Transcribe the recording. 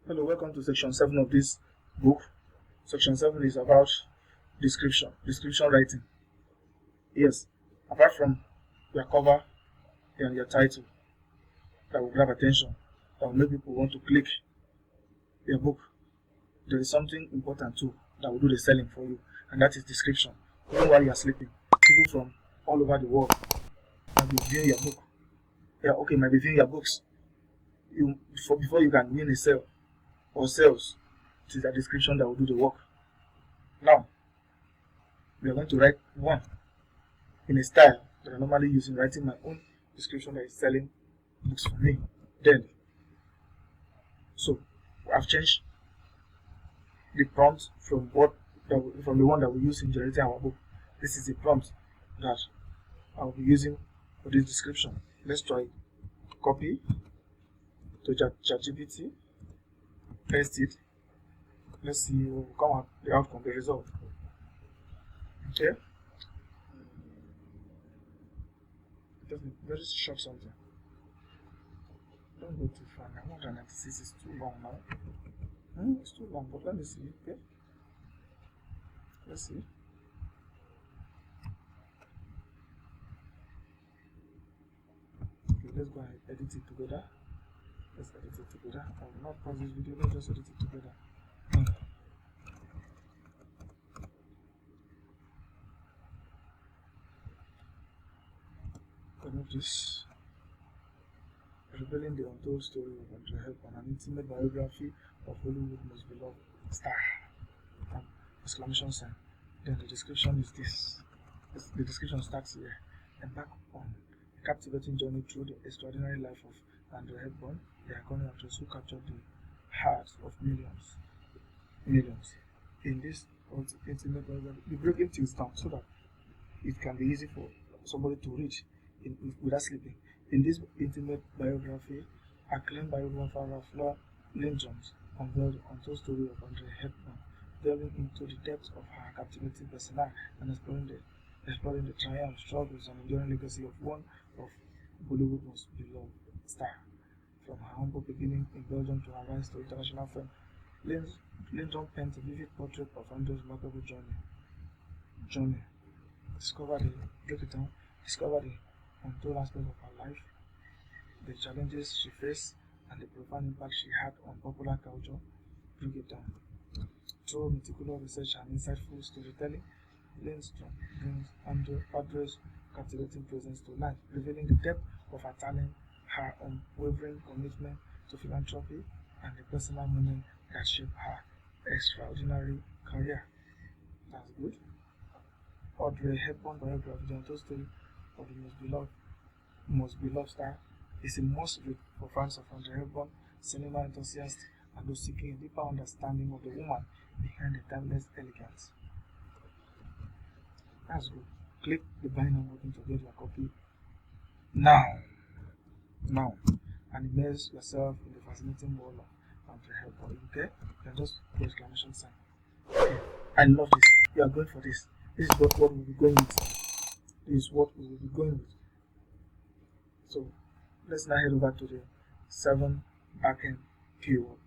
Hello, welcome to section 7 of this book. Section 7 is about description writing. Yes, apart from your cover and your title that will grab attention, that will make people want to click your book, there is something important too that will do the selling for you, and that is description. Even while you are sleeping, people from all over the world might be viewing your book. Might be viewing your books. Before you can win a sale or sales, it is a description that will do the work. Now, we are going to write one in a style that I normally use in writing my own description that is selling books for me. So I've changed the prompt from the one that we use in generating our book. This is the prompt that I'll be using for this description. Let's try copy to ChatGPT, paste it. Let's see what will come out, the outcome, the result. Okay. Just very short something. Don't go too far now. 196 is too long now. It's too long, but let me see. Okay. Let's see. Okay, let's go and edit it together. Let's edit it together. I will not pause this video, let's just edit it together. This revealing the untold story of Andrew Hepburn, an intimate biography of Hollywood most beloved star. Exclamation sign. Then the description is this. The description starts here. Embark on a captivating journey through the extraordinary life of Andrew Hepburn, the iconic actress who captured the hearts of millions. In this intimate biography, we're breaking things down so that it can be easy for somebody to read without sleeping. In this intimate biography, acclaimed biographer Flora Jones unveiled the untold story of Andrea Hepburn, delving into the depths of her captivating persona and exploring the triumphs, struggles, and enduring legacy of one of Bollywood's most beloved stars. From her humble beginning in Belgium to her rise to international fame, Jones paints a vivid portrait of Andrea's remarkable journey. Discover the untold aspects of her life, the challenges she faced, and the profound impact she had on popular culture. Break it down. Through meticulous research and insightful storytelling, Lindstrom brings Andrea's captivating presence to life, revealing the depth of her talent, her unwavering commitment to philanthropy, and the personal moments that shaped her extraordinary career. That's good. Audrey Hepburn biography, the untold story of the most beloved star, is a must-read for fans of Andrea Hepburn, cinema enthusiasts, and those seeking a deeper understanding of the woman behind the timeless elegance. That's good. Click the buy now button to get your copy now, and immerse yourself in the fascinating world of Andrea Hepburn. Okay, you can just put exclamation sign. Okay. I love this. You are going for this. This is what we'll be going with. So let's now head over to the 7 backend keyword.